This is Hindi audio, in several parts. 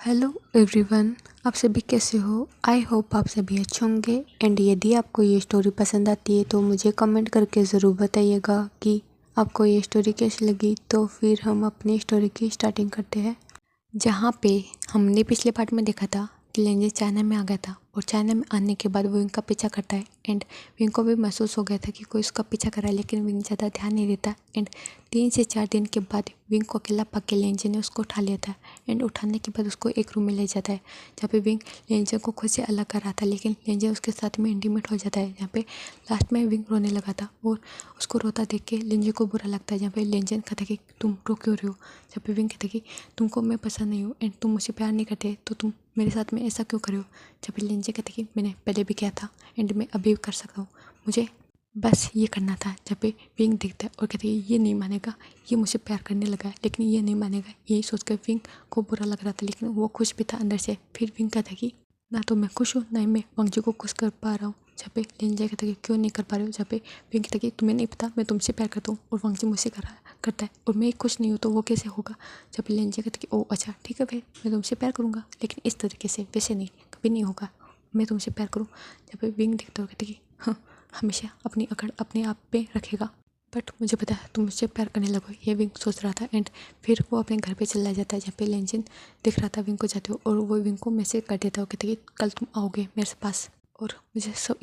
हेलो एवरीवन, आप सभी कैसे हो। आई होप आप सभी अच्छे होंगे। एंड यदि आपको ये स्टोरी पसंद आती है तो मुझे कमेंट करके ज़रूर बताइएगा कि आपको ये स्टोरी कैसी लगी। तो फिर हम अपनी स्टोरी की स्टार्टिंग करते हैं। जहाँ पे हमने पिछले पार्ट में देखा था कि लेंजे चाइना में आ गया था और चाइना में आने के बाद वो विंग का पीछा करता है। एंड विंग को भी महसूस हो गया था कि कोई उसका पीछा कर रहा है, लेकिन विंग ज़्यादा ध्यान नहीं देता। एंड 3 से 4 दिन के बाद विंग को अकेला पाके लेंजे ने उसको उठा लिया था। एंड उठाने के बाद उसको एक रूम में ले जाता है जहाँ पे विंग लेंजे को खुद से अलग कर रहा था, लेकिन लेंजे उसके साथ में इंटीमेट हो जाता है। जहाँ पे लास्ट में विंग रोने लगा था और उसको रोता देख के लेंजे को बुरा लगता है। जहाँ पे लेंजे कहता है कि तुम रो क्यों रहे हो। जहाँ पे विंग कहता है कि तुमको मैं पसंद नहीं हूँ एंड तुम मुझसे प्यार नहीं करते तो तुम मेरे साथ में ऐसा क्यों करे हो। जब लेंजे कहते कि मैंने पहले भी किया था एंड मैं अभी भी कर सकता हूँ, मुझे बस ये करना था। जब पे विंग दिखता है और कहते हैं ये नहीं मानेगा, ये मुझे प्यार करने लगा है लेकिन ये नहीं मानेगा। यही सोचकर विंग को बुरा लग रहा था, लेकिन वो खुश भी था अंदर से। फिर विंग कहता कि ना तो मैं खुश हूँ ना ही मैं वांगजी को खुश कर पा रहा हूँ। जहाँ पे लेंजे कहता कि क्यों नहीं कर पा रहे हो। जहाँ पे विंग कहता कि तुम्हें नहीं पता मैं तुमसे प्यार करता हूँ और वांगजी मुझसे करता है और मैं खुश नहीं हूँ तो वो कैसे होगा। जब लेंजे कहता कि ओ अच्छा ठीक है फिर मैं तुमसे प्यार करूँगा, लेकिन इस तरीके से वैसे नहीं, कभी नहीं होगा मैं तुमसे प्यार करूँ। जब पे विंग दिखता हो कहते कि हाँ हमेशा अपनी अकड़ अपने आप पे रखेगा, बट मुझे पता है तुम मुझसे प्यार करने लगो, ये विंग सोच रहा था। एंड फिर वो अपने घर पे चला जाता है जहाँ पे लेंजन दिख रहा था विंग को जाते हो और वो विंग को मैसेज कर देता हो कहते कि कल तुम आओगे मेरे पास और मुझे सब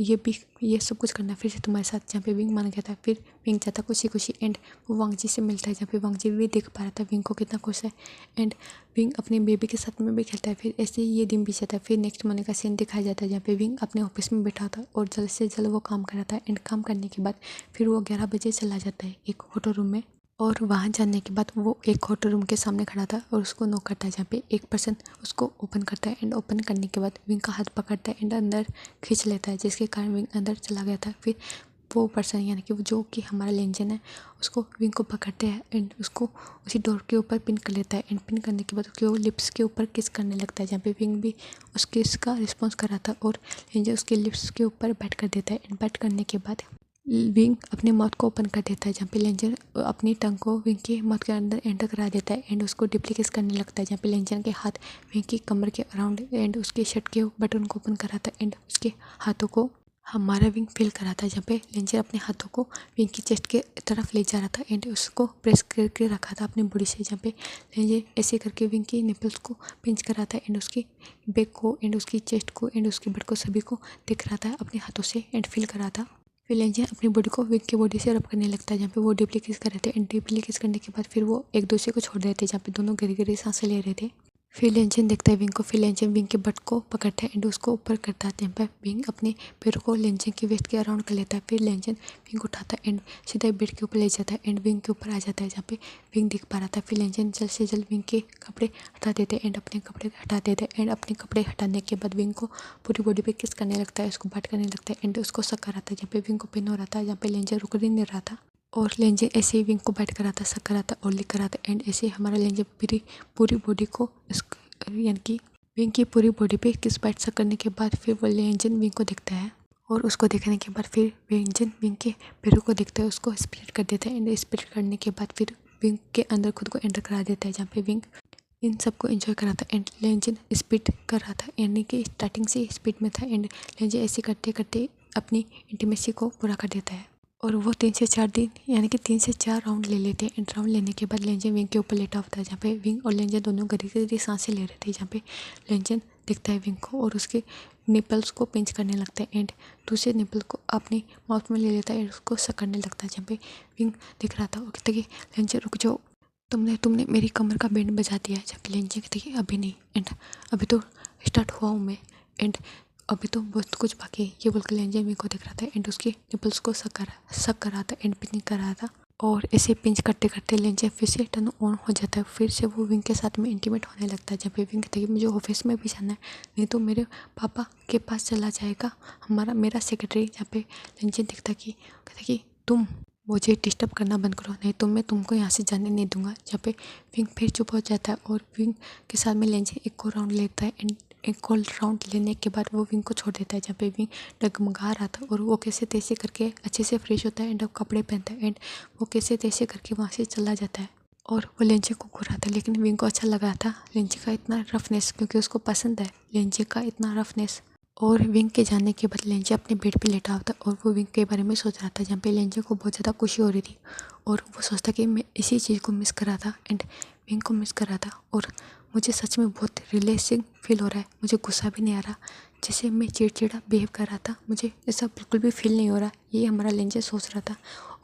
ये सब कुछ करना है फिर से तुम्हारे साथ। जहाँ पे विंग मान गया था फिर विंग जाता खुशी खुशी एंड वो वांगजी से मिलता है। जहाँ पे वांगजी भी देख पा रहा था विंग को कितना खुश है एंड विंग अपने बेबी के साथ में भी खेलता है। फिर ऐसे ही ये दिन बीत जाता है। फिर नेक्स्ट महीने का सीन दिखाया जाता है जहाँ पे विंग अपने ऑफिस में बैठा था और जल्द से जल्द वो काम कर रहा था। एंड काम करने के बाद फिर वो 11 बजे चला जाता है एक होटल रूम में और वहाँ जाने के बाद वो एक होटल रूम के सामने खड़ा था और उसको नॉक करता है। जहाँ पे एक पर्सन उसको ओपन करता है एंड ओपन करने के बाद विंग का हाथ पकड़ता है एंड अंदर खींच लेता है, जिसके कारण विंग अंदर चला गया था। फिर वो पर्सन यानी कि वो जो कि हमारा लेंजन है उसको विंग को पकड़ते हैं एंड उसको उसी डोर के ऊपर पिन कर लेता है। एंड पिन करने के बाद उसके वो लिप्स के ऊपर किस करने लगता है। जहाँ पे विंग भी उस किस का रिस्पॉन्स कर रहा था और लेंजन उसके लिप्स के ऊपर बैठ कर देता है। एंड बैठ करने के बाद विंग अपने माउथ को ओपन कर देता है जहाँ पे लेंजर अपनी टंग को विंग के माउथ के अंदर एंटर करा देता है एंड उसको डिप्लीकेट करने लगता है। जहाँ पे लेंजर के हाथ विंग की कमर के अराउंड एंड उसके शर्ट के बटन को ओपन कराता है एंड उसके हाथों को हमारा विंग फील करा था। जहाँ पे लेंजर अपने हाथों को विंग की चेस्ट के तरफ ले जा रहा था एंड उसको प्रेस करके रखा था अपनी बॉडी से। जहाँ पे लेंजर ऐसे करके विंग की निपल्स को पिंच कर रहा था एंड उसकी बैक को एंड उसकी चेस्ट को एंड उसके बट को सभी को दिख रहा था अपने हाथों से एंड फील कर रहा था। फिर लेंजर अपनी बॉडी को विंग की बॉडी से रब करने लगता है जहाँ पे वो डीपली किस कर रहे थे एंड डीपली किस करने के बाद फिर वो एक दूसरे को छोड़ रहे थे जहाँ पे दोनों गहरी गहरी सांसें ले रहे थे। फिर लेंजन देखता है विंग को। फिर लेंजन विंग के बट को पकड़ता है एंड उसको ऊपर करता है। जहाँ पर विंग अपने पैरों को लेंजन की वेस्ट के अराउंड कर लेता है। फिर लेंजन विंग उठाता है एंड सीधा बेड के ऊपर ले जाता है एंड विंग के ऊपर आ जाता है जहाँ पे विंग दिख पा रहा था। फिर लेंजन जल्द से जल्द विंग के कपड़े हटा देते हैं एंड अपने कपड़े हटा देते हैं एंड अपने कपड़े हटाने के बाद विंग को पूरी बॉडी पे किस करने लगता है, उसको बात करने लगता है एंड उसको शक कर रहा था। जहाँ पे विंग को पेन हो रहा था, जहाँ पे लेंजर रुक नहीं रहा था और लेंजर ऐसे ही विंग को बैठ कर रहा था, शक कर रहा था और लिख कर रहा था एंड ऐसे हमारा लेंजर पूरी बॉडी को यानी कि विंग की पूरी बॉडी पे किस बाइट सा करने के बाद फिर वो लेंजन विंग को देखता है और उसको देखने के बाद फिर लेंजन विंग के पैरों को देखता है, उसको स्प्लिट कर देता है एंड स्प्लिट करने के बाद फिर विंग के अंदर खुद को एंटर करा देता है। जहाँ पे विंग इन सबको एंजॉय कर रहा था एंड लेंजन स्पीड कर रहा था यानी कि स्टार्टिंग से स्पीड में था एंड लेंजन ऐसे करते करते अपनी इंटीमेसी को पूरा कर देता है। और वो 3 से 4 दिन यानी कि 3 से 4 राउंड ले लेते हैं एंड राउंड लेने के बाद लेंजन विंग के ऊपर लेटा होता है जहाँ पे विंग और लेंजन दोनों गहरी गहरी सांसें ले रहे थे। जहाँ पे लेंजन दिखता है विंग को और उसके निपल्स को पिंच करने लगता है एंड दूसरे निपल को अपने माउथ में ले लेता है एंड उसको सक करने लगता है। जहाँ पे विंग दिख रहा था वो कहता कि लेंजन रुक जाओ, तुमने मेरी कमर का बैंड बजा दिया है। जबकि लेंजन कहते कि अभी नहीं एंड अभी तो स्टार्ट हुआ हूँ मैं एंड अभी तो बहुत कुछ बाकी है। ये बोलकर लेंजन विंग को देख रहा था एंड उसके निपल्स को शक कर रहा था एंड पिंच कर रहा था और ऐसे पिंच करते करते लेंजन फिर से टर्न ऑन हो जाता है। फिर से वो विंग के साथ में इंटीमेट होने लगता है। जब भी विंग कहता है कि मुझे ऑफिस में भी जाना है, नहीं तो मेरे पापा के पास चला जाएगा मेरा सेक्रेटरी। जहाँ पे लेंजन दिखता कि कहता कि तुम मुझे डिस्टर्ब करना बंद करो, नहीं तो मैं तुमको यहाँ से जाने नहीं दूंगा। जहाँ पे विंग फिर चुप हो जाता है और विंग के साथ में लेंजन एक और राउंड लेता है एंड एक और राउंड लेने के बाद वो विंग को छोड़ देता है। जहाँ पे विंग डगमगा रहा था और वो कैसे तैसे करके अच्छे से फ्रेश होता है एंड अब कपड़े पहनता है एंड वो कैसे तैसे करके वहाँ से चला जाता है और वो लेंचे को घूरा था, लेकिन विंग को अच्छा लगा था लेंचे का इतना रफनेस, क्योंकि उसको पसंद है लेंचे का इतना रफनेस। और विंग के जाने के बाद लेंचे अपने बेड पे लेटा हुआ था और वो विंग के बारे में सोच रहा था, जहाँ पे लेंचे को बहुत ज़्यादा खुशी हो रही थी और वो सोचता कि मैं इसी चीज़ को मिस कर रहा था एंड विंग को मिस कर रहा था। और मुझे सच में बहुत रिलैक्सिंग फील हो रहा है, मुझे गुस्सा भी नहीं आ रहा, जैसे मैं चिड़चिड़ा बिहेव कर रहा था मुझे ऐसा बिल्कुल भी फील नहीं हो रहा, ये हमारा लेंचे सोच रहा था।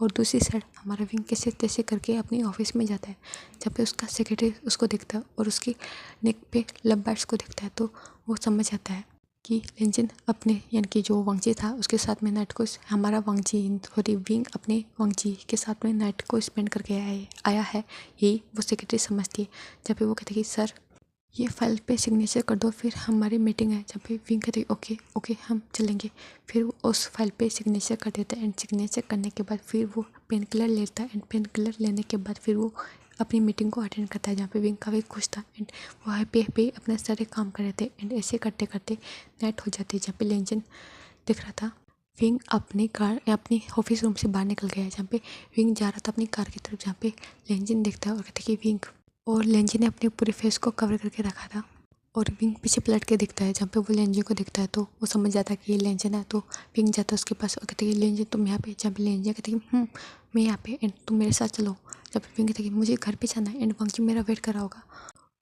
और दूसरी साइड हमारा विंग कैसे तैसे करके अपने ऑफिस में जाता है, जब पे उसका सेक्रेटरी उसको देखता है और उसकी नेक पे लव बर्ड्स को देखता है, तो वो समझ आता है कि लेंजन अपने यानी कि जो वांगजी था उसके साथ में नाइट को, हमारा वांगजी सॉरी विंग अपने वांगजी के साथ में नाइट को स्पेंड करके आया है, यही वो सेक्रेटरी समझती है। जब भी वो कहते कि सर ये फाइल पे सिग्नेचर कर दो, फिर हमारी मीटिंग है। जब भी विंग कहते ओके ओके हम चलेंगे, फिर वो उस फाइल पे सिग्नेचर कर देता है एंड सिग्नेचर करने के बाद फिर वो पेन किलर लेता है एंड पेन किलर लेने के बाद फिर वो अपनी मीटिंग को अटेंड करता है, जहाँ पे विंग काफ़ी खुश था एंड वो हैप्पी हैप्पी अपने सारे काम कर रहे थे एंड ऐसे करते करते नाइट हो जाती है, जहाँ पे लेंजन दिख रहा था। विंग अपनी कार अपनी ऑफिस रूम से बाहर निकल गया है, जहाँ पे विंग जा रहा था अपनी कार की तरफ, जहाँ पे लेंजन देखता है और कहता है कि विंग, और लेंजी ने अपने पूरे फेस को कवर करके रखा था और विंग पीछे पलट के दिखता है, जहाँ पे वो लेंजी को दिखता है तो वो समझ जाता है कि ये लेंजन है। तो विंग जाता है उसके पास और कहते हैं लेंजन तुम यहाँ पे, जहाँ पे लेंजी कहते हैं मैं यहाँ पे एंड तुम मेरे साथ चलो। जब विंग कहते हैं कि मुझे घर पे जाना है एंड वांगजी मेरा वेट कर रहा होगा,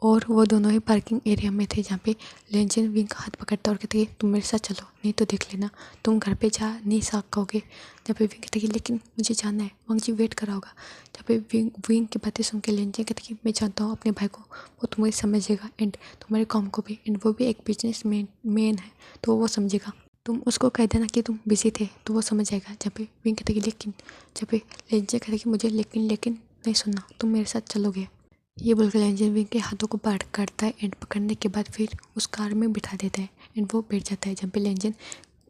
और वो दोनों ही पार्किंग एरिया में थे, जहाँ पे लेंजन विंग का हाथ पकड़ता और कहते हैं तुम मेरे साथ चलो, नहीं तो देख लेना तुम घर पे जा नहीं सकोगे। जब पे विंग कहते कि लेकिन मुझे जाना है, वांगजी वेट करा होगा। जब पे विंग की बातें सुन के लेंजन कहते कि मैं जानता हूँ अपने भाई को, वो तुम्हें समझेगा एंड तुम्हारे काम को भी, एंड वो भी एक बिजनेस मैन है तो वो समझेगा, तुम उसको कह देना कि तुम बिजी थे तो वो समझ जाएगा। जब पे विंग कहते कि लेकिन, जब पे लेंजन कहते कि मुझे लेकिन लेकिन नहीं सुनना, तुम मेरे साथ चलोगे। ये बोलकर लेंजन विंग के हाथों को पकड़ता है एंड पकड़ने के बाद फिर उस कार में बिठा देता है एंड वो बैठ जाता है, जहाँ पे लेंजन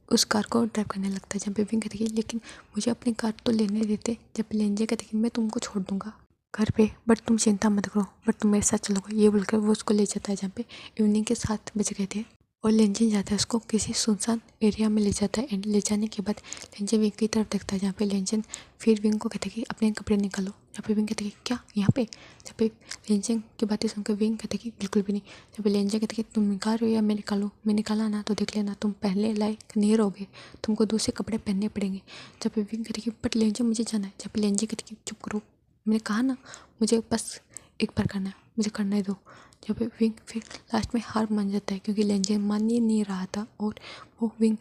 उस कार को ड्राइव करने लगता है। जहाँ पे विंग कहते कि लेकिन मुझे अपनी कार तो लेने देते। जब पे लेंजन कहते कि मैं तुमको छोड़ दूंगा घर पे, बट तुम चिंता मत करो, बट तुम मेरे साथ चलोगे। ये बोलकर वो उसको ले जाता है, जहाँ पे इवनिंग के 7 बज गए थे और लेंजन जाता है उसको किसी सुनसान एरिया में ले जाता है एंड ले जाने के बाद लेंजन विंग की तरफ देखता है, जहाँ पे लेंजन फिर विंग को कहते कि अपने कपड़े निकालो। जहाँ पे विंग कहते कि क्या यहाँ पे, जहाँ पे लेंजन की बातें सुनकर विंग कहते कि बिल्कुल भी नहीं। जहाँ पे लेंजन कहते कि तुम निकाल रहे हो या मैं निकालूँ, मैं निकाला ना तो देख लेना तुम पहले लायक नहीं रहोगे, तुमको दूसरे कपड़े पहनने पड़ेंगे। जहाँ पे विंग कहते कि बट लेंजन मुझे जाना है। जहाँ पे लेंजन कहते कि चुप करो, मैंने कहा ना मुझे बस एक बार करना है, मुझे करने दो। जब विंग फिर लास्ट में हार मान जाता है, क्योंकि लेंजन मान ही नहीं रहा था और वो विंग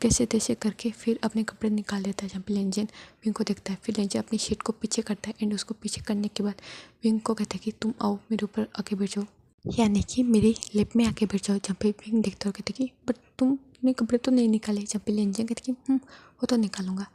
कैसे तैसे करके फिर अपने कपड़े निकाल लेता है। जहाँ पे लेंजन विंग को देखता है, फिर लेंजन अपनी शीट को पीछे करता है एंड उसको पीछे करने के बाद विंग को कहता है कि तुम आओ मेरे ऊपर आके बैठ जाओ, यानी कि मेरी लेप में आके बैठ जाओ। जहाँ पे विंग देखता है और कहता है कि बट तुमने कपड़े तो नहीं निकाले। जहाँ पे लेंजन कहता है कि वो तो निकालूंगा,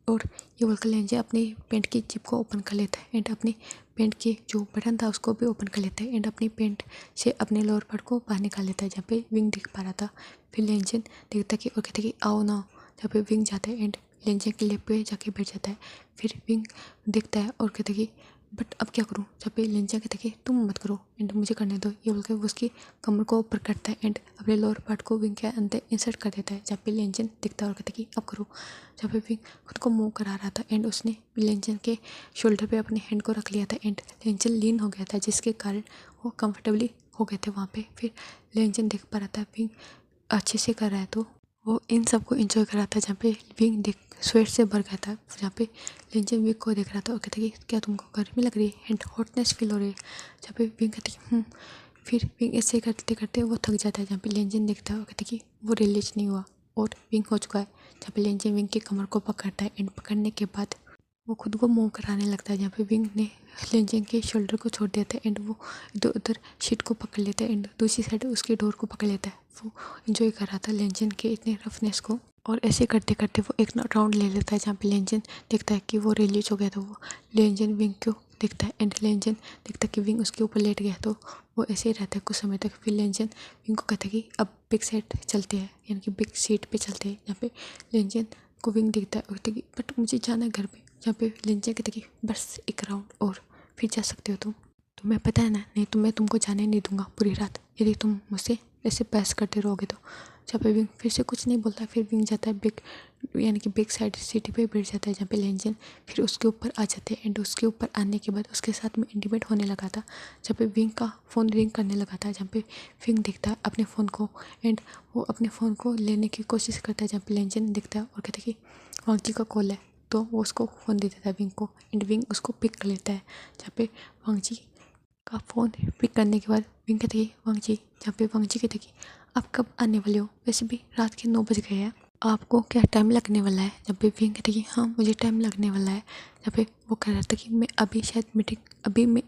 और ये बोलकर लेंजन अपने पेंट की जिप को ओपन कर लेता है एंड अपने पेंट के जो बटन था उसको भी ओपन कर लेता है एंड अपनी पेंट से अपने लोअर पार्ट को बाहर निकाल लेता है, जहाँ पे विंग दिख पा रहा था। फिर लेंजन देखता कि और कहता कि आओ ना, जहाँ पे विंग जाता है एंड लेंजन के लेप पे जाके बैठ जाता है। फिर विंग देखता है और कहता कि बट अब क्या करूँ। जहाँ पे लेंजन कहता कि तुम मत करो एंड मुझे करने दो। ये बोलकर वो उसकी कमर को ऊपर करता है एंड अपने लोअर पार्ट को विंग के अंदर इंसर्ट कर देता है, जहाँ पे लेंजन दिखता है और कहता कि अब करो। जहाँ पे विंग खुद को मूव करा रहा था एंड उसने लेंजन के शोल्डर पे अपने हैंड को रख लिया था एंड लेंजन लीन हो गया था, जिसके कारण वो कंफर्टेबली हो गए थे वहाँ पे। फिर लेंजन देख पा रहा था विंग अच्छे से कर रहा है, तो वो इन सबको एंजॉय कर रहा था। जहाँ पे विंग देख स्वेट से भर गया था, जहाँ पे लेंजन विंग को देख रहा था और कहता कि क्या तुमको गर्मी लग रही है एंड हॉटनेस फील हो रही है। जहाँ पे विंग कहती कि फिर विंग ऐसे करते करते वो थक जाता है। जहाँ पे लेंजन देखता है और कहता कि वो रिलीज नहीं हुआ और विंग हो चुका है। जहाँ पे लेंजन विंग की कमर को पकड़ता है एंड पकड़ने के बाद वो खुद को मूव कराने लगता है, जहाँ पे विंग ने लेंजन के शोल्डर को छोड़ देता है एंड वो इधर उधर शीट को पकड़ लेता है एंड दूसरी साइड उसकी डोर को पकड़ लेता है। वो एंजॉय कर रहा था लेंजन के इतने रफनेस को, और ऐसे करते करते वो एक राउंड ले लेता है, जहाँ पे लेंजन देखता है कि वो रिलीज हो गया। तो वो लेंजन विंग को देखता है एंड लेंजन देखता है कि विंग उसके ऊपर लेट गया, तो वो ऐसे ही रहता है कुछ समय तक। फिर लेंजन विंग को कहता है कि अब बिग साइड चलते हैं, यानी कि बिग सीट पे चलते हैं। यहाँ पे लेंजन को विंग दिखता है और कहता है कि बट मुझे जाना है घर पे। जहाँ पे लेंजन कहता है कि बस एक राउंड और फिर जा सकते हो तुम, तुम्हें पता है ना, नहीं तो मैं तुमको जाने नहीं दूंगा पूरी रात, यदि तुम मुझसे ऐसे बहस करते रहोगे तो। जहाँ पे विंग फिर से कुछ नहीं बोलता, फिर विंग जाता है बिग यानी कि बैक साइड सीट पे बैठ जाता है जहाँ पे लेंजन फिर उसके ऊपर आ जाते हैं। एंड उसके ऊपर आने के बाद उसके साथ में इंटीमेट होने लगा था जहाँ पे विंग का फ़ोन रिंग करने लगा था, जहाँ पे विंग देखता है अपने फ़ोन को एंड वो अपने फ़ोन को लेने की कोशिश करता है, जहाँ पे लेंजन दिखता है और कहता है कि वांगजी का कॉल है। तो वो उसको फ़ोन दे देता है विंग को एंड विंग उसको पिक कर लेता है, जहाँ पे वांगजी का फ़ोन पिक करने के बाद विंग कहते हैं वांगजी, जहाँ पे वांगजी कहते हैं कि आप कब आने वाले हो, वैसे भी रात के 9 बज गए हैं, आपको क्या टाइम लगने वाला है। जब पे विंग कहते कि हाँ मुझे टाइम लगने वाला है, जब पे वो कह रहा था कि मैं अभी शायद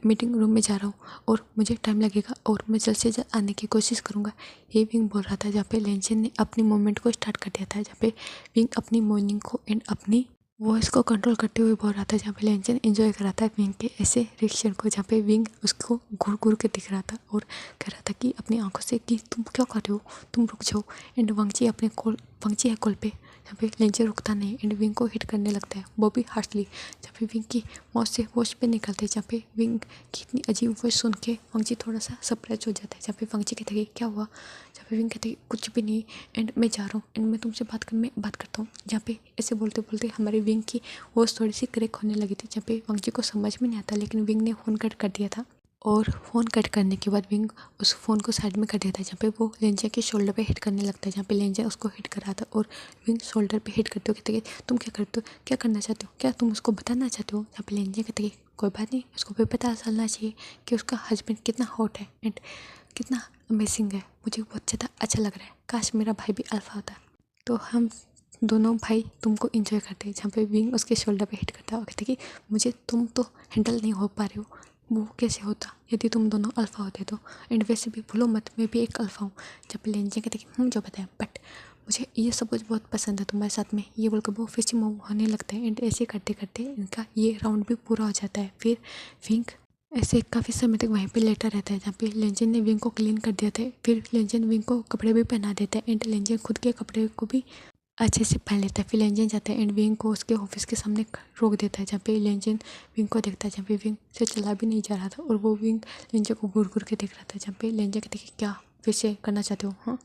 मीटिंग रूम में जा रहा हूँ और मुझे टाइम लगेगा और मैं जल्द से जल्द आने की कोशिश करूँगा, ये विंग बोल रहा था। जहाँ पे लेंजन ने अपनी मूवमेंट को स्टार्ट कर दिया था, जहाँ पे विंग अपनी मॉर्निंग को एंड अपनी वॉइस को कंट्रोल करते हुए बोल रहा था, जहाँ पे लेंजन एंजॉय कर रहा था विंग के ऐसे रिएक्शन को, जहाँ पे विंग उसको घूर घूर के दिख रहा था और कह रहा था कि अपनी आंखों से कि तुम क्या कर रहे हो, तुम रुक जाओ। एंड वांगजी है कॉल पे, जहाँ पे लेंजन रुकता नहीं एंड विंग को हिट करने लगता है वो भी हार्शली, जहाँ पे विंग की मौत से वॉश पे निकलते हैं, जहाँ पे विंग की इतनी अजीब वॉइस सुन के वांगजी थोड़ा सा सरप्राइज हो जाता है, जहाँ पे वांगजी कहता है क्या हुआ, जहाँ पे विंग कहते हैं कुछ भी नहीं एंड मैं जा रहा हूँ एंड मैं तुमसे बात करता हूँ। जहाँ पे ऐसे बोलते बोलते हमारे विंग की वॉइस थोड़ी सी क्रैक होने लगी थी, जहाँ पे वांगजी को समझ में नहीं आता, लेकिन विंग ने फ़ोन कट कर दिया था और फ़ोन कट करने के बाद विंग उस फ़ोन को साइड में कर दिया था, जहाँ पे वो लेंजन के शोल्डर पे हिट करने लगता है, जहाँ पे लेंजन उसको हिट कर रहा था और विंग शोल्डर पे हिट करते हो कहते कि तुम क्या करते हो, क्या करना चाहते हो, क्या तुम उसको बताना चाहते हो। जहाँ पे लेंजन कहते कि कोई बात नहीं, उसको भी पता चलना चाहिए कि उसका हस्बैंड कितना हॉट है एंड कितना अमेजिंग है, मुझे बहुत ज़्यादा अच्छा लग रहा है, काश मेरा भाई भी अल्फा होता तो हम दोनों भाई तुमको इंजॉय करते हैं। जहाँ पे विंग उसके शोल्डर पे हिट करता है और कहते कि मुझे तुम तो हैंडल नहीं हो पा रहे हो, वो कैसे होता यदि तुम दोनों अल्फ़ा होते तो, एंड वैसे भी भूलो मत मैं भी एक अल्फ़ा हूँ। जब पे लेंजन कहते कि जो बताया बट मुझे ये सब कुछ बहुत पसंद है तुम्हारे साथ में, ये बोलकर वो फिर से मूव होने लगते हैं एंड ऐसे करते करते इनका ये राउंड भी पूरा हो जाता है। फिर विंग ऐसे काफ़ी समय तक वहीं पे लेटा रहता है, जहाँ पे लेंजन ने विंग को क्लीन कर दिया था। फिर लेंजन विंग को कपड़े भी पहना देता है एंड लेंजन खुद के कपड़े को भी अच्छे से पहन लेता है। फिर लेंजन जाता है एंड विंग को उसके ऑफिस के सामने रोक देता है, जहाँ पे लेंजन विंग को देखता है, जहाँ पे विंग से चला भी नहीं जा रहा था और वो विंग लेंजन को घूर घूर के देख रहा था, जहाँ पे लेंजन कहते कि क्या फिर से करना चाहते हो, हाँ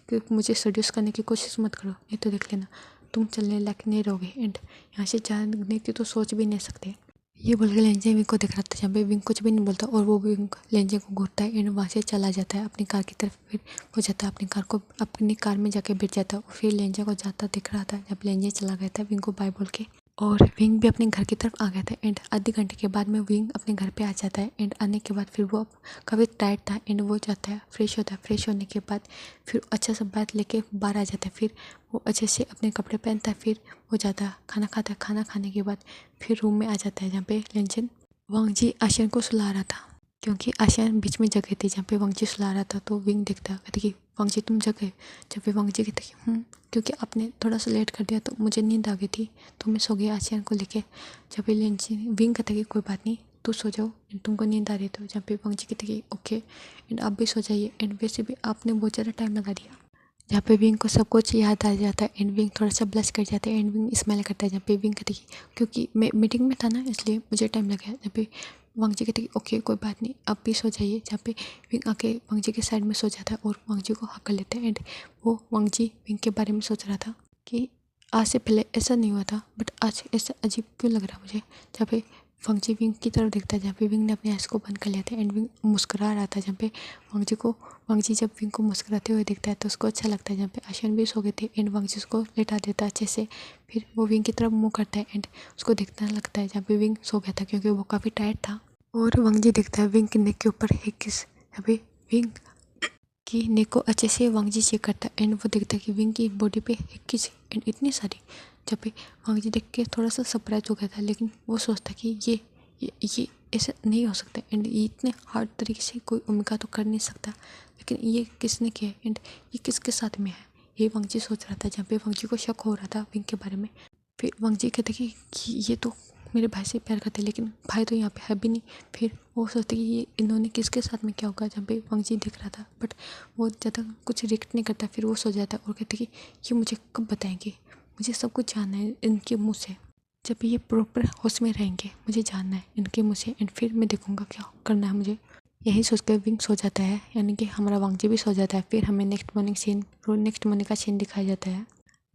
कि मुझे सड्यूस करने की कोशिश मत करो, नहीं तो देख लेना तुम चलने लायक नहीं रहोगे एंड यहाँ से जाने की तो सोच भी नहीं सकते। ये बोल के लेंजन विंग को देख रहा था, जहाँ पे विंग कुछ भी नहीं बोलता और वो विंग लेंजन को घूरता है एंड वहाँ से चला जाता है अपनी कार की तरफ। फिर वो जाता है अपनी कार में जाके बैठ जाता है और फिर लेंजन को जाता दिख रहा था, जब लेंजन चला गया था विंग को बाय बोल के और विंग भी अपने घर की तरफ आ गया था। एंड आधे घंटे के बाद में विंग अपने घर पे आ जाता है एंड आने के बाद फिर वो काफ़ी टायर्ड था एंड वो जाता है फ्रेश होता है। फ्रेश होने के बाद फिर अच्छा सा बात लेके बाहर आ जाता है, फिर वो अच्छे से अपने कपड़े पहनता है, फिर वो जाता है खाना खाता है। खाना खाने के बाद फिर रूम में आ जाता है, जहाँ पे लेंजन वांगजी आशियान को सुला रहा था, क्योंकि आशियान बीच में जगह थी जहाँ पे वांगजी सुला रहा था। तो विंग देखता कहते कि वांगजी तुम जगह, जब पे वांगजी कहते कि क्योंकि आपने थोड़ा सा लेट कर दिया तो मुझे नींद आ गई थी तो मैं सो गया आशियान को लेके। जब पे लेंजन विंग कहता कि कोई बात नहीं तू सो जाओ, तुमको नींद आ रही तो। जहाँ पे वांगजी कहते कि ओके एंड आप भी सो जाइए एंड वैसे भी आपने बहुत ज़्यादा टाइम लगा दिया। जहाँ पे विंग को सब कुछ याद आ जाता है एंड विंग थोड़ा सा ब्लश कर जाता है एंड विंग स्माइल करता है। जहाँ पे विंग कहती है क्योंकि मैं मीटिंग में था ना इसलिए मुझे टाइम लगा। जहाँ पे वांगजी कहती है ओके कोई बात नहीं आप भी सो जाइए। जहाँ पे विंग आके वांगजी के साइड में सो जाता है और वांगजी को हक कर लेता है एंड वो वांगजी विंग के बारे में सोच रहा था कि आज से पहले ऐसा नहीं हुआ था बट आज ऐसा अजीब क्यों लग रहा मुझे। जहाँ पे वांगजी विंग की तरफ देखता है, जहाँ पे विंग ने अपने आइस को बंद कर लिया था एंड विंग मुस्कुरा रहा था। जहाँ पे वांगजी जब विंग को मुस्कुराते हुए देखता है तो उसको अच्छा लगता है। जहाँ पे आशियान भी सो गए थे एंड वांगजी उसको लेटा देता है अच्छे से। फिर वो विंग की तरफ मुँह करता है एंड उसको देखना लगता है, जहाँ पे विंग सो गया था क्योंकि वो काफ़ी टायर्ड था। और वांगजी देखता है विंग के नेक के ऊपर एक किस, जहाँ पे विंग की नेक को अच्छे से वांगजी चेक करता है एंड वो देखता है कि विंग की बॉडी पे एक किस एंड इतनी सारी। जब पे वांगजी देख के थोड़ा सा सरप्राइज हो गया था, लेकिन वो सोचता कि ये ऐसा नहीं हो सकता एंड ये इतने हार्ड तरीके से कोई ओमेगा तो कर नहीं सकता, लेकिन ये किसने किया एंड ये किसके साथ में है, ये वांगजी सोच रहा था। जहाँ पे वांगजी को शक हो रहा था विंग के बारे में। फिर वांगजी कहते कि ये तो मेरे भाई से प्यार करते लेकिन भाई तो यहाँ पे है भी नहीं। फिर वो सोचते कि ये इन्होंने किसके साथ में क्या होगा, जहाँ पे वांगजी दिख रहा था बट वो ज़्यादा कुछ रिएक्ट नहीं करता। फिर वो सो जाता है और कहते कि ये मुझे कब बताएंगे, मुझे सब कुछ जानना है इनके मुँह से, जब ये प्रॉपर होश में रहेंगे मुझे जानना है इनके मुँह से एंड फिर मैं देखूँगा क्या करना है मुझे। यही सोच कर विंग सो जाता है, यानी कि हमारा वांगजी भी सो जाता है। फिर हमें नेक्स्ट मॉर्निंग का सीन दिखाया जाता है,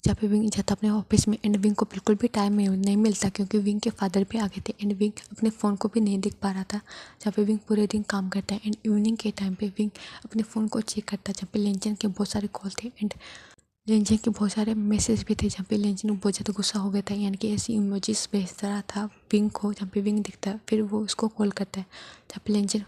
जहाँ पे विंग जाता अपने ऑफिस में एंड विंग को बिल्कुल भी टाइम नहीं मिलता क्योंकि विंग के फादर भी आ गए थे एंड विंग अपने फ़ोन को भी नहीं देख पा रहा था। जहाँ पे विंग पूरे दिन काम करता है एंड इवनिंग के टाइम पे विंग अपने फ़ोन को चेक करता है जहाँ पे लेंजन के बहुत सारे कॉल थे एंड लेंजन के बहुत सारे मैसेज भी थे जहाँ पे लेंजन बहुत ज़्यादा गुस्सा हो गया था, यानी कि ऐसी इमोजीज भेज रहा था विंग को। जहाँ पे विंग दिखता है फिर वो उसको कॉल करता है जहाँ पे लेंजन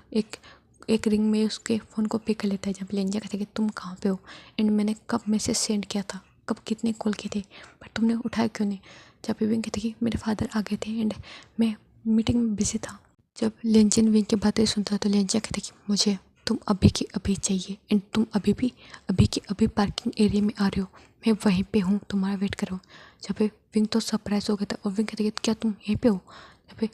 एक रिंग में उसके फ़ोन को पिक कर लेता है। जहाँ पे लेंजन कहता है कि तुम कहाँ पे हो एंड मैंने कब मैसेज सेंड किया था, कब कितने कॉल किए थे, पर तुमने उठाया क्यों नहीं। जहाँ पे विंग कहता है कि मेरे फादर आ गए थे एंड मैं मीटिंग में बिजी था। जब लेंजन विंग की बातें सुनता तो लेंजन कहता है कि मुझे तुम अभी के अभी चाहिए एंड तुम अभी के अभी पार्किंग एरिया में आ रहे हो, मैं वहीं पे हूँ, तुम्हारा वेट कर रहा हूँ। जहाँ पे विंग तो सरप्राइज हो गया था और विंग कहते क्या तुम यहीं पे हो। जहाँ पे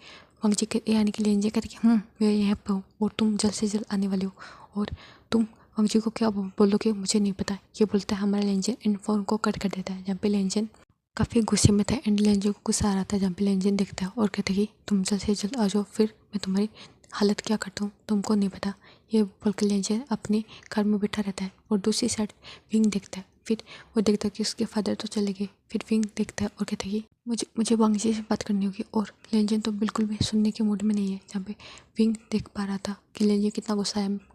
वांग जी यानी कि लेंजे कहते कि मैं यहाँ पे हूँ और तुम जल्द से जल्द आने वाले हो और तुम वांग जी को क्या बोलोगे मुझे नहीं पता, ये बोलता है हमारा लेंजन एंड फ़ोन को कट कर देता है। जहाँ पे लेंजन काफ़ी गुस्से में था एंड लेंजन को गुस्सा आ रहा था। जहाँ पे लेंजन देखता है और कहता है कि तुम जल्द से जल्द आ जाओ, फिर मैं तुम्हारी हालत क्या करता हूँ तुमको नहीं पता। ये बोल के लेंजन अपने कार में बैठा रहता है और दूसरी साइड विंग देखता है। फिर वो देखता है कि उसके फादर तो चले गए। फिर विंग देखता है और कहता है कि मुझे वांग जी से बात करनी होगी और लेंजन तो बिल्कुल भी सुनने के मूड में नहीं है। जहाँ पे विंग देख पा रहा था कि लेंजन कितना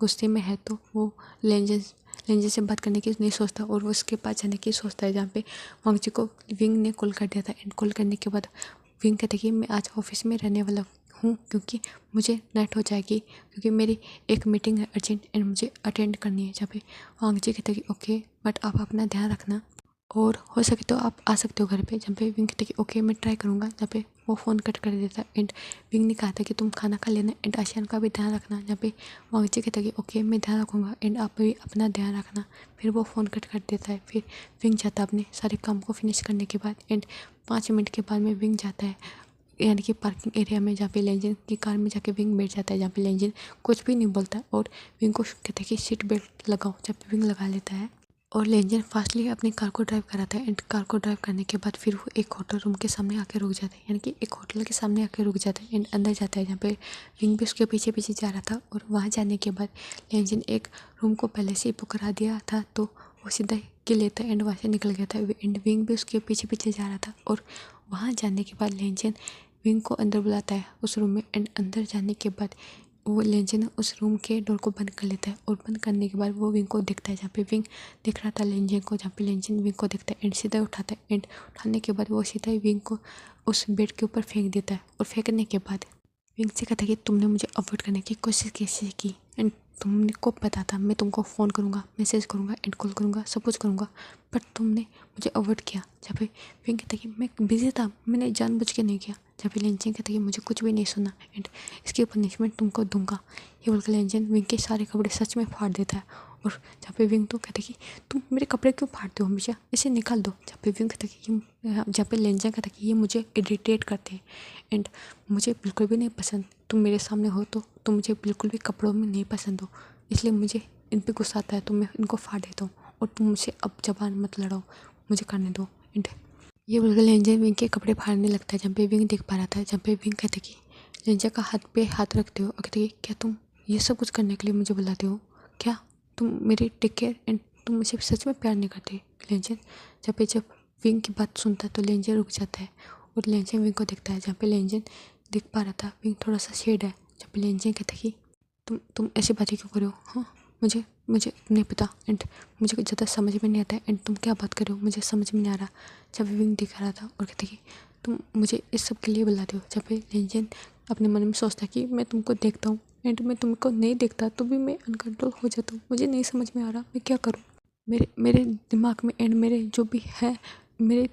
गुस्से में है तो वो लेंजन से बात करने की नहीं सोचता और वो उसके पास जाने की सोचता है। जहाँ पे वांग जी को विंग ने कॉल कर दिया था एंड कॉल करने के बाद विंग कहता है कि मैं आज ऑफिस में रहने वाला हूँ क्योंकि मुझे नाइट हो जाएगी, क्योंकि मेरी एक मीटिंग है अर्जेंट एंड मुझे अटेंड करनी है। जहाँ पे वांग जी कहते हैं कि ओके बट आप अपना ध्यान रखना और हो सके तो आप आ सकते हो घर पे। जहाँ पे विंग कहते कि ओके मैं ट्राई करूँगा। जहाँ पे वो फ़ोन कट कर देता है एंड विंग ने कहा था कि तुम खाना खा लेना एंड आशियान का भी ध्यान रखना। जहाँ पे वांग जी कहता कि ओके मैं ध्यान रखूँगा एंड आप भी अपना ध्यान रखना। फिर वो फ़ोन कट कर देता है। फिर विंग जाता अपने सारे काम को फिनिश करने के बाद एंड 5 मिनट के बाद में विंग जाता है यानी कि पार्किंग एरिया में। जहाँ पे लेंजन की कार में जाके विंग बैठ जाता है। जहाँ पे लेंजन कुछ भी नहीं बोलता और विंग को कहता है कि सीट बेल्ट लगाओ। जब पे विंग लगा लेता है और लेंजन फास्टली अपनी कार को ड्राइव कराता है एंड कार को ड्राइव करने के बाद फिर वो एक होटल रूम के सामने आके रुक जाता है, यानी कि एक होटल के सामने आके रुक जाता है एंड अंदर जाता है। जहाँ पे विंग भी उसके पीछे पीछे जा रहा था और वहाँ जाने के बाद लेंजन एक रूम को पहले से ही बुक करा दिया था तो वो सीधा के लेता है एंड वहाँ से निकल गया था एंड विंग भी उसके पीछे पीछे जा रहा था। और वहाँ जाने के बाद लेंजन विंग को अंदर बुलाता है उस रूम में एंड अंदर जाने के बाद वो लेंजन उस रूम के डोर को बंद कर लेता है और बंद करने के बाद वो विंग को देखता है। जहाँ पे विंग देख रहा था लेंजन को, जहाँ पे लेंजन विंग को देखता है एंड सीधा उठाता है एंड उठाने के बाद वो सीधा ही विंग को उस बेड के ऊपर फेंक देता है। और फेंकने के बाद विंग से कहता है कि तुमने मुझे अवॉइड करने की कोशिश कैसे की एंड तुमने को पता था मैं तुमको फ़ोन करूँगा, मैसेज करूँगा एंड कॉल करूँगा, सब कुछ करूँगा, बट तुमने मुझे अवॉइड किया। जहाँ पे विंग कहता है कि मैं बिजी था, मैंने जानबूझ के नहीं किया। जहाँ पे लेंजन कहता है कि मुझे कुछ भी नहीं सुना एंड इसकी पनिशमेंट तुमको दूंगा। ये बोलकर लेंजन विंग के सारे कपड़े सच में फाड़ देता है। और जहाँ पे विंग तो कहता है कि तुम मेरे कपड़े क्यों फाड़ते हो हमेशा, इसे निकाल दो। जहाँ पे विंग कहता है कि जहाँ पे लेंजन कहता है कि ये मुझे इरिटेट करते हैं एंड मुझे बिल्कुल भी नहीं पसंद, तुम मेरे सामने हो तो तुम मुझे बिल्कुल भी कपड़ों में नहीं पसंद हो, इसलिए मुझे इन पर गुस्सा आता है तो मैं इनको फाड़ देता हूँ और तुम मुझसे अब जबान मत लड़ाओ, मुझे करने दो एंड ये बोलकर लेंजन विंग के कपड़े फाड़ने लगता है। जहाँ पे विंग देख पा रहा था। जहाँ पे विंग कहते कि लेंजन का हाथ पे हाथ रखते हो और कहते कि क्या तुम ये सब कुछ करने के लिए मुझे बुलाते हो, क्या तुम मेरी टेक केयर एंड तुम मुझे सच में प्यार नहीं करते लेंजन। जब विंग की बात सुनता है तो लेंजन रुक जाता है और लेंजन विंग को देखता है। जहाँ पे लेंजन देख पा रहा था विंग थोड़ा सा शेड है। जहाँ पे लेंजन कहता कि तुम ऐसी बातें क्यों करो, हाँ मुझे मुझे नहीं पता एंड मुझे कुछ ज़्यादा समझ में नहीं आता है एंड तुम क्या बात कर रहे हो, मुझे समझ में नहीं आ रहा। जब विंग दिखा रहा था और कहते कि तुम मुझे इस सब के लिए बुलाते हो। जब लेंजन अपने मन में सोचता कि मैं तुमको देखता हूँ एंड मैं तुमको नहीं देखता तो भी मैं अनकंट्रोल हो जाता हूँ, मुझे नहीं समझ में आ रहा मैं क्या करूँ। मेरे दिमाग में एंड मेरे जो भी है मेरे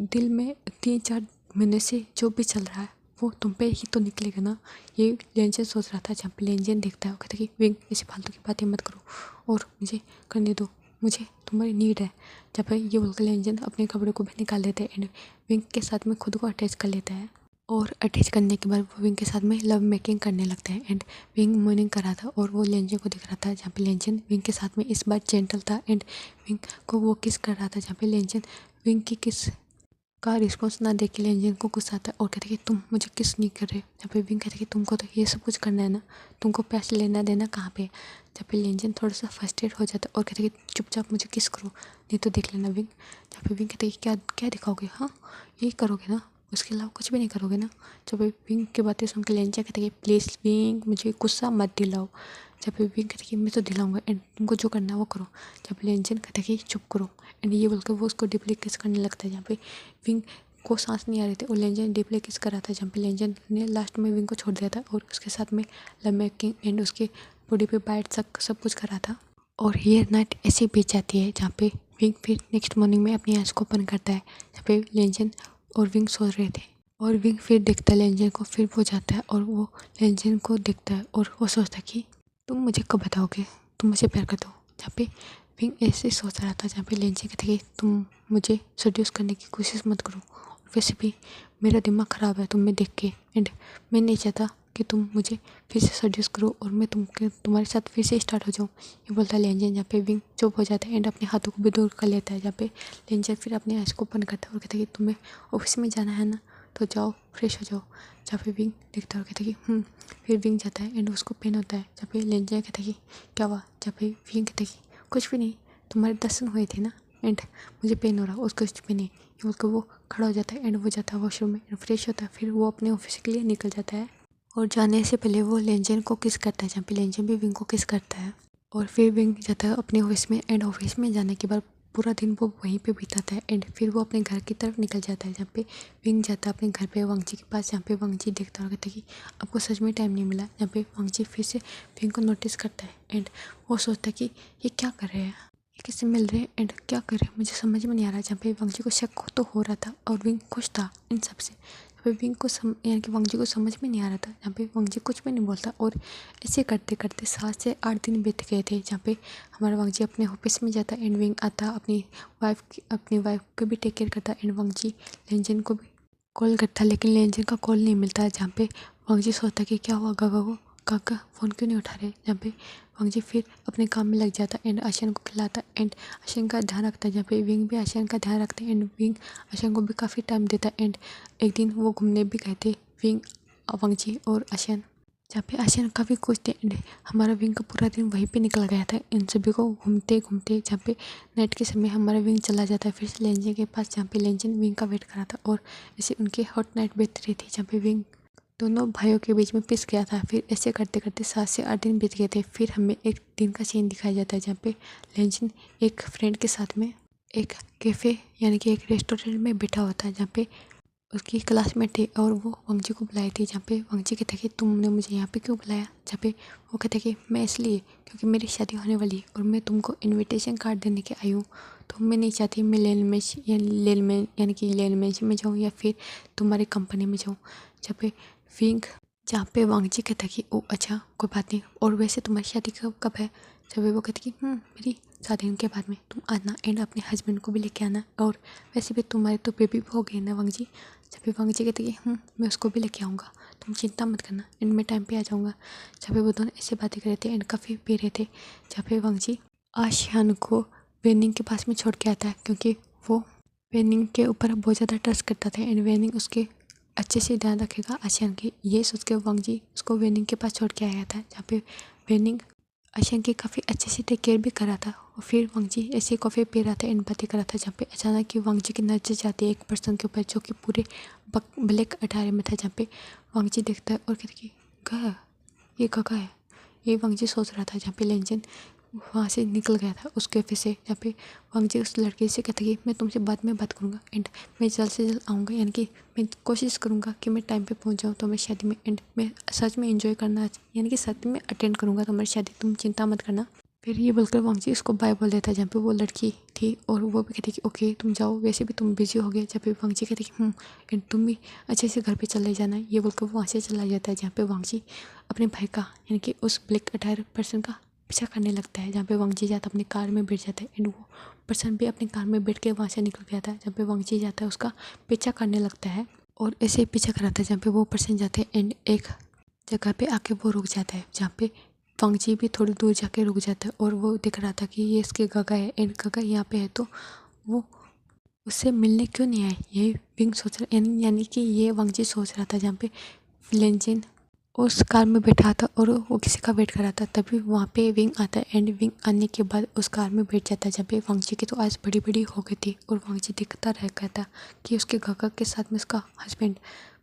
दिल में 3-4 महीने से जो भी चल रहा है वो तुम पे ही तो निकलेगा ना, ये लेंजन सोच रहा था। जहाँ पे लेंजन देखता है वो कहता कि विंग ऐसी फालतू की बातें मत करो और मुझे करने दो, मुझे तुम्हारी नीड है। जब ये बोलकर लेंजन अपने कपड़े को भी निकाल देता है एंड विंग के साथ में खुद को अटैच कर लेता है और अटैच करने के बाद वो विंग के साथ में लव मेकिंग करने लगता है एंड विंग मॉर्निंग कर रहा था और वो लेंजन को दिख रहा था। जहाँ पे लेंजन विंग के साथ में इस बार जेंटल था एंड विंग को वो किस कर रहा था। जहाँ पे लेंजन विंग की किस का रिस्पॉन्स ना देख के लेंजन को गुस्सा आता है और कहते कि तुम मुझे किस नहीं कर रहे। जहाँ पे विंग कहते कि तुमको तो ये सब कुछ करना है ना, तुमको पैसे लेना देना कहाँ पे। जहाँ पे लेंजन थोड़ा सा फ्रस्ट्रेट हो जाता है और कहते कि चुपचाप मुझे किस करो, नहीं तो देख लेना विंग। जहाँ पे विंग कहते कि क्या क्या दिखाओगे, हाँ यही करोगे ना, उसके अलावा कुछ भी नहीं करोगे ना। जब विंग की बातें सुन के लेंजन कहते कि प्लीज़ विंग मुझे गुस्सा मत दिलाओ। जब विंग कहते कि मैं तो दिलाऊंगा एंड तुमको जो करना है वो करो। जब लेंजन कहते कि चुप करो एंड ये बोलकर वो उसको डीपली किस करने लगता है। जहाँ पे विंग को सांस नहीं आ रही थी और लेंजन डीपली किस कर रहा था। जहाँ पे लेंजन ने लास्ट में विंग को छोड़ दिया था और उसके साथ में लव मेकिंग एंड उसके बॉडी पे बाइट सब कुछ कर रहा था। और ये नाइट ऐसी बीत जाती है जहाँ पे विंग फिर नेक्स्ट मॉर्निंग में अपनी आंख को ओपन करता है। जहाँ पे लेंजन और विंग सो रहे थे और विंग फिर देखता है लेंजन को, फिर वो जाता है और वो लेंजन को देखता है और वो सोचता है कि तुम मुझे कब बताओगे तुम मुझे प्यार करते हो। जहाँ पे विंग ऐसे सोच रहा था। जहाँ पे लेंजन कहते कि तुम मुझे सड्यूस करने की कोशिश मत करो, वैसे भी मेरा दिमाग ख़राब है तुम्हें देख के एंड मैं नहीं चाहता कि तुम मुझे फिर से सड्यूस करो और मैं तुम्हारे साथ फिर से स्टार्ट हो जाऊँ। ये बोलता है लेंजन। जहाँ पे विंग चुप हो जाता है एंड अपने हाथों को भी दूर कर लेता है। जहाँ पे लेंजन फिर अपने आँख को ओपन करता है और कहता है कि तुम्हें ऑफिस में जाना है ना, तो जाओ फ्रेश हो जाओ। जहाँ पे विंग देखता है और कहता है कि फिर विंग जाता है एंड उसको पेन होता है। जहाँ पे लेंजन कहता है कि क्या हुआ। जहाँ पे विंग कहता है कि कुछ भी नहीं, तुम्हारे दर्शन हुए थे ना एंड मुझे पेन हो रहा, उसको कुछ भी नहीं। ये बोलकर वो खड़ा हो जाता है एंड वो जाता है वॉशरूम में एंड फ्रेश होता है। फिर वो अपने ऑफिस के लिए निकल जाता है और जाने से पहले वो लेंजन को किस करता है। जहाँ पे लेंजन भी विंग को किस करता है और फिर विंग जाता है अपने ऑफिस में एंड ऑफिस में जाने के बाद पूरा दिन वो वहीं पे बिताता है एंड फिर वो अपने घर की तरफ निकल जाता है। जहाँ पे विंग जाता है अपने घर पे वांगजी के पास। जहाँ पे वांगजी देखता है और कहता है कि आपको सच में टाइम नहीं मिला। जहाँ पे वांगजी फिर से विंग को नोटिस करता है एंड वो सोचता है कि ये क्या कर रहे हैं, ये किससे मिल रहे हैं एंड क्या कर रहे हैं, मुझे समझ में नहीं आ रहा। जहाँ पे वांगजी को शक तो हो रहा था और विंग खुश था इन सब से। जहाँ पे विंग को यानी कि वांगजी को समझ में नहीं आ रहा था। जहाँ पे वांगजी कुछ भी नहीं बोलता और ऐसे करते करते 7 से 8 दिन बीत गए थे। जहाँ पे हमारा वांगजी अपने ऑफिस में जाता एंड विंग आता अपनी वाइफ को भी टेक केयर करता एंड वांगजी लेंजन को भी कॉल करता लेकिन लेंजन का कॉल नहीं मिलता। जहाँ पे वांगजी सोचता कि क्या हुआ गागा को, काका फ़ोन क्यों नहीं उठा रहे। जहाँ पे वांगजी फिर अपने काम में लग जाता एंड आशियान को खिलाता एंड आशियान का ध्यान रखता है। जहाँ पे विंग भी आशियान का ध्यान रखते एंड विंग आशियान को भी काफ़ी टाइम देता एंड एक दिन वो घूमने भी गए थे विंग, वांगजी और आशियान। जहाँ पे आशियान काफ़ी खुश थे एंड हमारा विंग का पूरा दिन वहीं पे निकल गया था इन सभी को घूमते घूमते। जहाँ पे नाइट के समय हमारा विंग चला जाता है फिर से लेंजन के पास। जहाँ पे लेंजन विंग का वेट कर रहा था और ऐसे उनकी हॉट नाइट बीत रही थी। जहाँ पे विंग दोनों भाइयों के बीच में पिस गया था। फिर ऐसे करते करते 7 से 8 दिन बीत गए थे। फिर हमें एक दिन का सीन दिखाया जाता है जहाँ पे लेंजन एक फ्रेंड के साथ में एक कैफ़े यानी कि एक रेस्टोरेंट में बैठा होता है। जहाँ पे उसकी क्लासमेट थी और वो वांगजी को बुलाई थी। जहाँ पे वांगजी कहता है कि तुमने मुझे यहाँ पे क्यों बुलाया। जहाँ पे वो कहता है कि मैं इसलिए क्योंकि मेरी शादी होने वाली है और मैं तुमको इनविटेशन कार्ड देने के आई हूँ। तो मैं नहीं चाहती मैं यानी कि लेन में जाऊँ या फिर तुम्हारी कंपनी में जाऊँ। जहाँ पे विंग जहाँ पे वांगजी कहता है कि ओ अच्छा कोई बात नहीं, और वैसे तुम्हारी शादी कब है। जब वो कहती कि मेरी शादी के बाद में तुम आना एंड अपने हस्बैंड को भी लेके आना, और वैसे भी तुम्हारे तो बेबी भी हो गई ना वांगजी। जब भी वांगजी कहते कि मैं उसको भी लेके आऊँगा, तुम चिंता मत करना एंड मैं टाइम पे आ जाऊँगा। जब वो दोनों ऐसे बातें कर रहे थे एंड काफ़ी पी रहे थे। जहाँ पे वांगजी आशियान को वेनिंग के पास में छोड़ के आता है क्योंकि वो वेनिंग के ऊपर बहुत ज़्यादा ट्रस्ट करता था एंड वेनिंग उसके अच्छे से ध्यान रखेगा आशियान की। ये सोच के वांगजी उसको वेनिंग के पास छोड़ के आया था। जहाँ पे वेनिंग आशियान की काफ़ी अच्छे से टेक केयर भी कर रहा था। और फिर वांगजी ऐसे कॉफ़ी पी रहा था एंड बातें कर रहा था। जहाँ पे अचानक कि वांगजी की नजर जाती है एक पर्सन के ऊपर जो कि पूरे ब्लैक अटायर में था। जहाँ पे वांगजी देखता है और कहता कि गया ये गगा है। ये वांगजी सोच रहा था। जहाँ पे लेंजन वहाँ से निकल गया था उस कैफे से। जहाँ पे वांगजी उस लड़के से कहता कि मैं तुमसे बाद में बात करूँगा एंड मैं जल्द से जल्द आऊँगा, यानी कि मैं कोशिश करूँगा कि मैं टाइम पे पहुँच जाऊँ तुम्हारी शादी में एंड मैं सच में एंजॉय करना, यानी कि सच में अटेंड करूँगा तुम्हारी शादी, तुम चिंता मत करना। फिर ये बोलकर वांगजी उसको बाय बोल देता है। जहाँ पे वो लड़की थी और वो भी कहती कि ओके तुम जाओ, वैसे भी तुम बिजी हो गए। जहाँ पे वांगजी कहती कि एंड तुम भी अच्छे से घर पे चले जाना। ये बोलकर वो वहाँ से चला जाता है। जहाँ पे वांगजी अपने भाई का यानी कि उस ब्लैक अटायर पर्सन का पीछा करने लगता है। जहाँ पे वांगजी जाता अपनी कार में बैठ जाता है एंड वो पर्सन भी अपनी कार में बैठ के वहाँ से निकल गया था। जहाँ पे वांगजी जाता है उसका पीछा करने लगता है और ऐसे पीछा कराता है। जहाँ पे वो पर्सन जाते हैं एंड एक जगह पे आके वो रुक जाता है। जहाँ पे वांगजी भी थोड़ी दूर जाके रुक जाता है और वो दिख रहा था कि ये इसके गगा है एंड गगा यहाँ पे है। तो वो उससे मिलने क्यों नहीं आए, ये विंग सोच रहा, यानी कि ये वांगजी सोच रहा था। जहाँ पे लेंजिन उस कार में बैठा था और वो किसी का वेट कर रहा था, तभी वहाँ पे विंग आता है एंड विंग आने के बाद उस कार में बैठ जाता है। जहाँ पे वांगजी की तो आज बड़ी बड़ी हो गई थी और वांगजी दिखता रह गया था कि उसके काका के साथ में उसका हस्बैंड।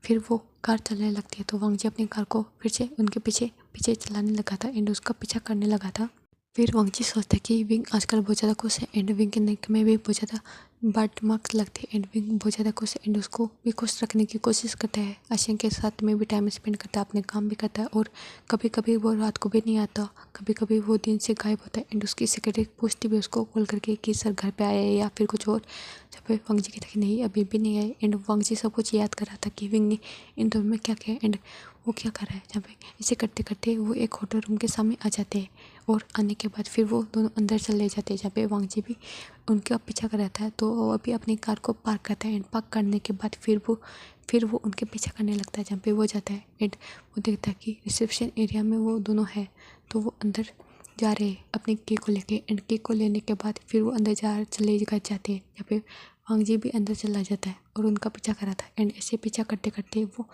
फिर वो कार चलने लगती है तो वांगजी अपनी कार को फिर से उनके पीछे पीछे चलाने लगा था एंड उसका पीछा करने लगा था। फिर वांगजी सोचता है कि विंग आजकल बहुत ज़्यादा खुश है एंड विंग के नेक में भी बहुत ज़्यादा बट मार्क्स लगते हैं एंड विंग बहुत ज़्यादा खुश है एंड उसको भी खुश रखने की कोशिश करता है। आशिया के साथ में भी टाइम स्पेंड करता है, अपने काम भी करता है और कभी कभी वो रात को भी नहीं आता, कभी कभी वो दिन से गायब होता है एंड उसकी सेक्रेटरी पूछती भी उसको कॉल करके कि सर घर पे आए या फिर कुछ और। जब पे वांगजी कहता कि नहीं अभी भी नहीं आए एंड वांगजी सब कुछ याद कर रहा था कि विंग ने इन दोनों में क्या किया एंड वो क्या कर रहा है। जहाँ पे इसे करते करते वो एक होटल रूम के सामने आ जाते हैं और आने के बाद फिर वो दोनों अंदर चले जाते हैं। जहाँ पे वांगजी भी उनका पीछा कर रहा था तो वो अभी अपनी कार को पार्क करता है एंड पार्क करने के बाद फिर वो उनके पीछा करने लगता है। जहाँ पे वो जाता है एंड वो देखता है कि रिसेप्शन एरिया में वो दोनों है तो वो अंदर जा रहे हैं अपनी केक को लेके एंड केक को लेने के बाद फिर वो अंदर चले जाते हैं। यहाँ पे वांगजी भी अंदर चला जाता है और उनका पीछा कर रहा था एंड ऐसे पीछा करते करते वो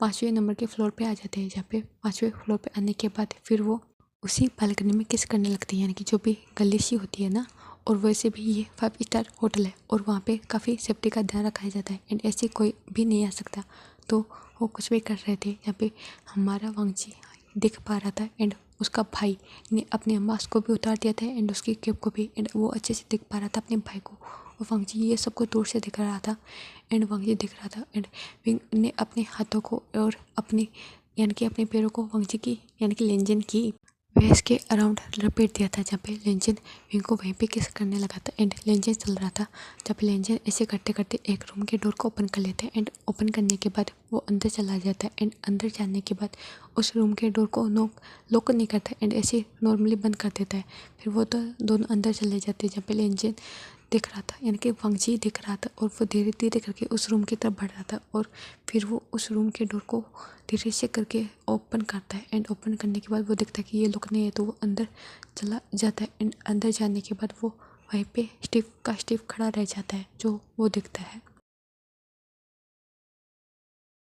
5वें नंबर के फ्लोर पे आ जाते हैं। जहाँ पे 5वें फ्लोर पे आने के बाद फिर वो उसी बालकनी में किस करने लगती है, यानी कि जो भी गली सी होती है ना। और वैसे भी ये 5 स्टार होटल है और वहाँ पे काफ़ी सेफ्टी का ध्यान रखा जाता है एंड ऐसे कोई भी नहीं आ सकता। तो वो कुछ भी कर रहे थे। यहाँ पे हमारा वांगजी देख पा रहा था एंड उसका भाई ने अपने मास्क को भी उतार दिया था एंड उसकी कैप को भी एंड वो अच्छे से देख पा रहा था अपने भाई को। और वांगजी ये सबको दूर से दिख रहा था एंड वांगजी दिख रहा था एंड विंग ने अपने हाथों को और अपने यानी कि अपने पैरों को वांगजी की यानी कि लेंजिन की भैंस के अराउंड लपेट दिया था। जहाँ पे लेंजिन विंग को वहीं पे किस करने लगा था एंड लेंजिन चल रहा था। जब लेंजिन ऐसे करते करते एक रूम के डोर को ओपन कर लेते हैं एंड ओपन करने के बाद वो अंदर चला जाता है एंड अंदर जाने के बाद उस रूम के डोर को लॉक नहीं करता एंड ऐसे नॉर्मली बंद कर देता है। फिर वो तो दोनों अंदर चले जाते हैं। जहाँ पे लेंजिन दिख रहा था यानी कि वांगजी दिख रहा था और वो धीरे धीरे करके उस रूम की तरफ बढ़ रहा था और फिर वो उस रूम के डोर को धीरे से करके ओपन करता है एंड ओपन करने के बाद वो देखता है कि ये लॉक नहीं है तो वो अंदर चला जाता है एंड अंदर जाने के बाद वो वहीं पे स्टीव खड़ा रह जाता है जो वो दिखता है।